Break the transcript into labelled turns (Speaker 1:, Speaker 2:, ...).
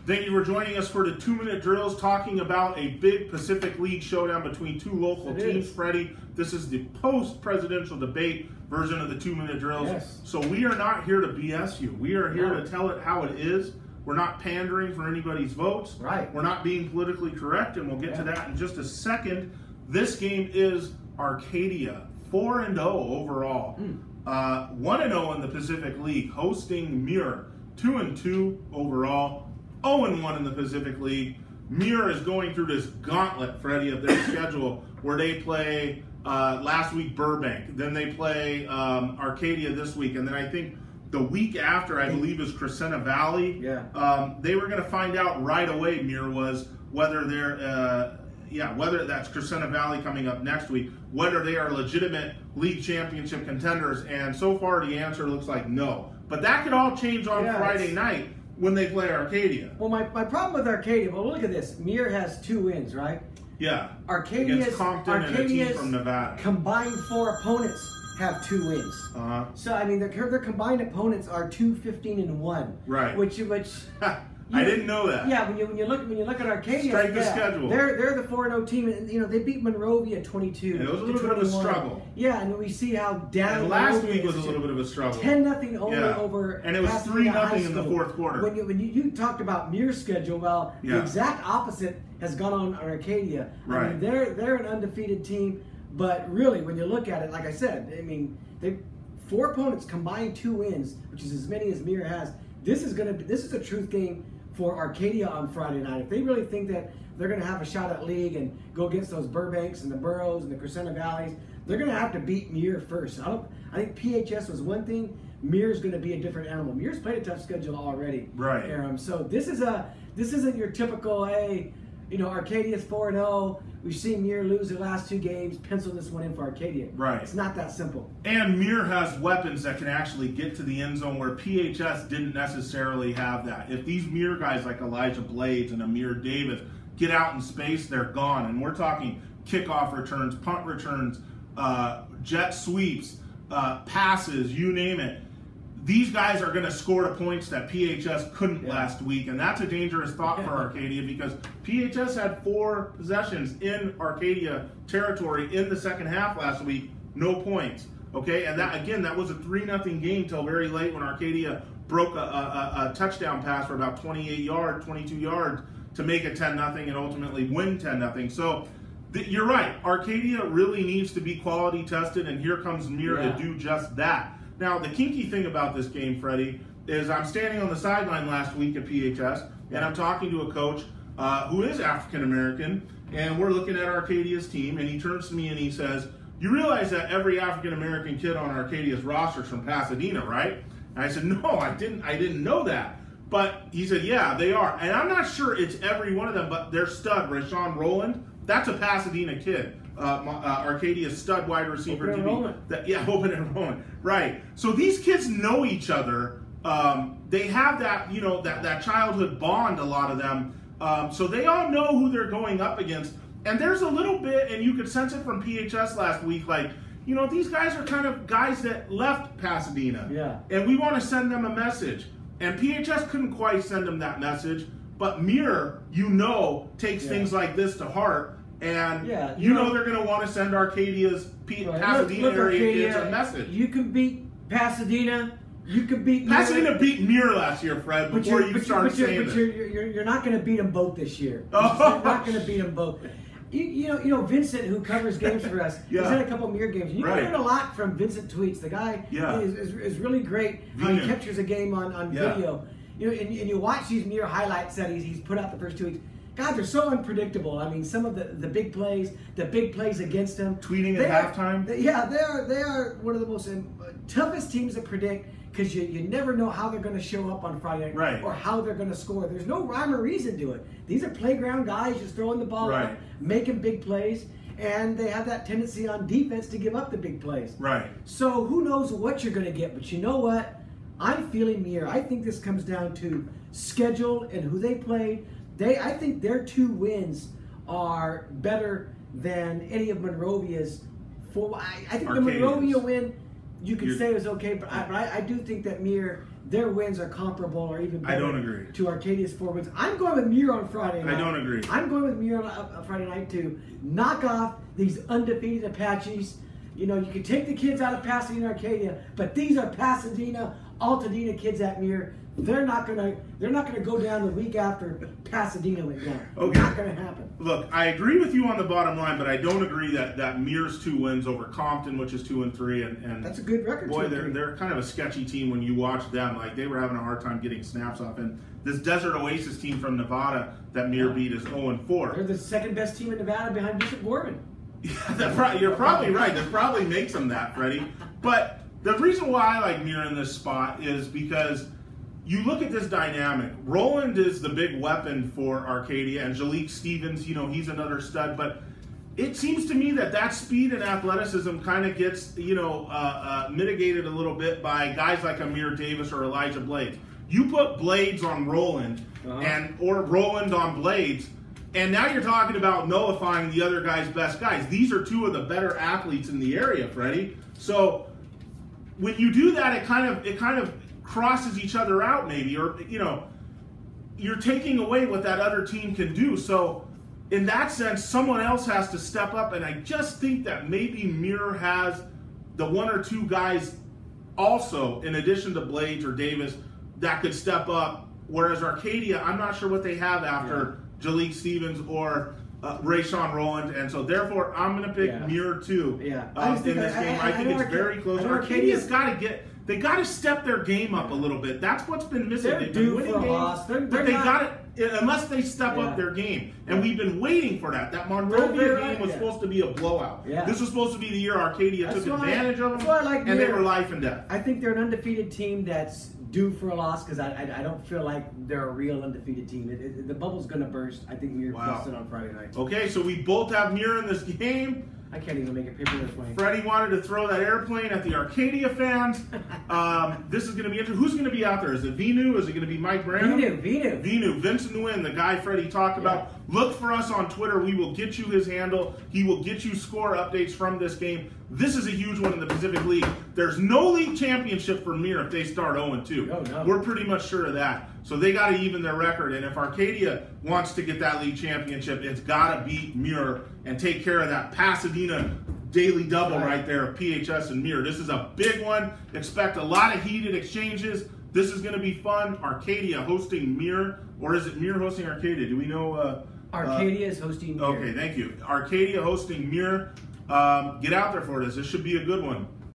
Speaker 1: Thank you for joining us for the 2-minute drills, talking about a big Pacific League showdown between two local teams. Freddie, this is the post-presidential debate version of the 2-minute drills.
Speaker 2: Yes.
Speaker 1: So we are not here to BS you. We are here to tell it how it is. We're not pandering for anybody's votes.
Speaker 2: Right.
Speaker 1: We're not being politically correct, and we'll get to that in just a second. This game is Arcadia, 4-0 overall. 1-0 in the Pacific League, hosting Muir, 2-2 overall. 0-1 in the Pacific League. Muir is going through this gauntlet, Freddie, of their schedule where they play last week Burbank, then they play Arcadia this week, and then I think the week after, I believe, is Crescenta Valley.
Speaker 2: Yeah.
Speaker 1: They were going to find out right away, Muir was, whether they're, whether that's Crescenta Valley coming up next week, whether they are legitimate league championship contenders, and so far the answer looks like no. But that could all change on Friday night when they play Arcadia.
Speaker 2: Well, my problem with Arcadia, well, look at this. Muir has 2 wins, right?
Speaker 1: Yeah.
Speaker 2: Arcadia's
Speaker 1: Compton and a team from Nevada.
Speaker 2: Combined 4 opponents have 2 wins. So, I mean, their combined opponents are 2-15-1.
Speaker 1: Right.
Speaker 2: Which
Speaker 1: I didn't know that.
Speaker 2: Yeah, when you look at Arcadia,
Speaker 1: strike the schedule.
Speaker 2: They're the 4-0 team, and they beat Monrovia 22.
Speaker 1: It was a little bit of a struggle.
Speaker 2: Yeah, and we see how down.
Speaker 1: And last week was a little bit of a struggle.
Speaker 2: 10-0 over.
Speaker 1: And it was 3-0 in the 4th quarter.
Speaker 2: When you talked about Muir's schedule, well, the exact opposite has gone on Arcadia.
Speaker 1: Right.
Speaker 2: I mean, they're an undefeated team, but really, when you look at it, like I said, I mean, they 4 opponents combined 2 wins, which is as many as Muir has. This is a truth game for Arcadia on Friday night. If they really think that they're going to have a shot at league and go against those Burbanks and the Burrows and the Crescenta Valleys, they're going to have to beat Muir first. I think PHS was one thing. Muir's going to be a different animal. Muir's played a tough schedule already.
Speaker 1: Right.
Speaker 2: Aram. So this isn't your typical, hey, Arcadia's 4-0. We've seen Muir lose the last 2 games. Pencil this one in for Arcadia.
Speaker 1: Right.
Speaker 2: It's not that simple.
Speaker 1: And Muir has weapons that can actually get to the end zone where PHS didn't necessarily have that. If these Muir guys like Elijah Blades and Amir Davis get out in space, they're gone. And we're talking kickoff returns, punt returns, jet sweeps, passes, you name it. These guys are going to score the points that PHS couldn't last week, and that's a dangerous thought for Arcadia because PHS had 4 possessions in Arcadia territory in the second half last week, no points. Okay, and that was a 3-0 game till very late when Arcadia broke a touchdown pass for about 22 yards to make it 10-0 and ultimately win 10-0. So you're right, Arcadia really needs to be quality tested, and here comes Muir to do just that. Now, the kinky thing about this game, Freddie, is I'm standing on the sideline last week at PHS, and I'm talking to a coach who is African-American, and we're looking at Arcadia's team, and he turns to me and he says, "You realize that every African-American kid on Arcadia's roster is from Pasadena, right?" And I said, "No, I didn't know that." But he said, "Yeah, they are." And I'm not sure it's every one of them, but their stud, Rashawn Rowland, that's a Pasadena kid. Arcadia's stud wide receiver. Open enrollment. Right. So these kids know each other. They have that, that childhood bond, a lot of them. So they all know who they're going up against. And there's a little bit, and you could sense it from PHS last week, like, these guys are kind of guys that left Pasadena.
Speaker 2: Yeah.
Speaker 1: And we want to send them a message. And PHS couldn't quite send them that message. But Muir, takes things like this to heart. And they're going to want to send Arcadia's Pasadena area kids a message.
Speaker 2: You can beat Pasadena. You can beat
Speaker 1: Pasadena
Speaker 2: Muir.
Speaker 1: Beat Muir last year, Fred. Before you started saying
Speaker 2: this, you're not going to beat them both this year. You're not going to beat them both. Vincent, who covers games for us, he's had a couple of Muir games. You learn a lot from Vincent Tweets. The guy is really great how he captures a game on video. And you watch these Muir highlights that he's put out the first 2 weeks. God, they're so unpredictable. I mean, some of the big plays against them.
Speaker 1: Tweeting at halftime?
Speaker 2: They are one of the most toughest teams to predict because you never know how they're going to show up on Friday night or how they're going to score. There's no rhyme or reason to it. These are playground guys just throwing the ball out, making big plays, and they have that tendency on defense to give up the big plays.
Speaker 1: Right.
Speaker 2: So who knows what you're going to get, but you know what? I'm feeling Muir. I think this comes down to schedule and who they played. I think their 2 wins are better than any of Monrovia's 4. I think the Monrovia win you could say it was okay, but I do think that Muir, their wins are comparable or even better.
Speaker 1: I don't agree.
Speaker 2: To Arcadia's 4 wins. I'm going with Muir on Friday night.
Speaker 1: I don't agree.
Speaker 2: I'm going with Muir on Friday night to knock off these undefeated Apaches. You know, you can take the kids out of Pasadena, Arcadia, but these are Pasadena, Altadena kids at Muir. They're not gonna go down the week after Pasadena went down.
Speaker 1: Okay.
Speaker 2: Not gonna happen.
Speaker 1: Look, I agree with you on the bottom line, but I don't agree that Muir's 2 wins over Compton, which is 2-3, and
Speaker 2: that's a good record.
Speaker 1: Boy, they're kind of a sketchy team when you watch them. Like, they were having a hard time getting snaps off, and this Desert Oasis team from Nevada that Muir beat is 0-4.
Speaker 2: They're the second best team in Nevada behind Bishop Gorman.
Speaker 1: Yeah, you're probably right. That probably makes them that, Freddie. But the reason why I like Muir in this spot is because you look at this dynamic. Roland is the big weapon for Arcadia, and Jalik Stevens, you know, he's another stud. But it seems to me that speed and athleticism kind of gets, you know, mitigated a little bit by guys like Amir Davis or Elijah Blades. You put Blades on Roland or Roland on Blades, and now you're talking about nullifying the other guy's best guys. These are 2 of the better athletes in the area, Freddie. So when you do that, it kind of crosses each other out, maybe, or, you know, you're taking away what that other team can do. So in that sense, someone else has to step up, and I just think that maybe Muir has the 1 or 2 guys also, in addition to Blades or Davis, that could step up, whereas Arcadia, I'm not sure what they have after Jalik Stevens or Rayshawn Roland, and so therefore I'm going to pick Muir too in this game. I think it's very close. Arcadia's got to they got to step their game up a little bit. That's what's been missing. They've been winning games, but they got it unless they step up their game, and we've been waiting for that. That Monrovia game was supposed to be a blowout. This was supposed to be the year Arcadia took advantage of them, and they were life and death.
Speaker 2: I think they're an undefeated team that's due for a loss because I don't feel like they're a real undefeated team. The bubble's going to burst. I think Muir busts it on Friday night.
Speaker 1: Okay, so we both have Muir in this game.
Speaker 2: I can't even make a paper airplane.
Speaker 1: Freddie wanted to throw that airplane at the Arcadia fans. This is going to be interesting. Who's going to be out there? Is it Vinu? Is it going to be Mike Branham? Vinu. Vincent Nguyen, the guy Freddie talked about. Look for us on Twitter. We will get you his handle. He will get you score updates from this game. This is a huge one in the Pacific League. There's no league championship for Muir if they start 0-2.
Speaker 2: Oh, no.
Speaker 1: We're pretty much sure of that. So they got to even their record. And if Arcadia wants to get that league championship, it's got to beat Muir and take care of that Pasadena daily double right there of PHS and Muir. This is a big one. Expect a lot of heated exchanges. This is going to be fun. Arcadia hosting Muir, or is it Muir hosting Arcadia? Do we know?
Speaker 2: Arcadia is hosting Muir.
Speaker 1: Okay, thank you. Arcadia hosting Muir. Get out there for this. This should be a good one.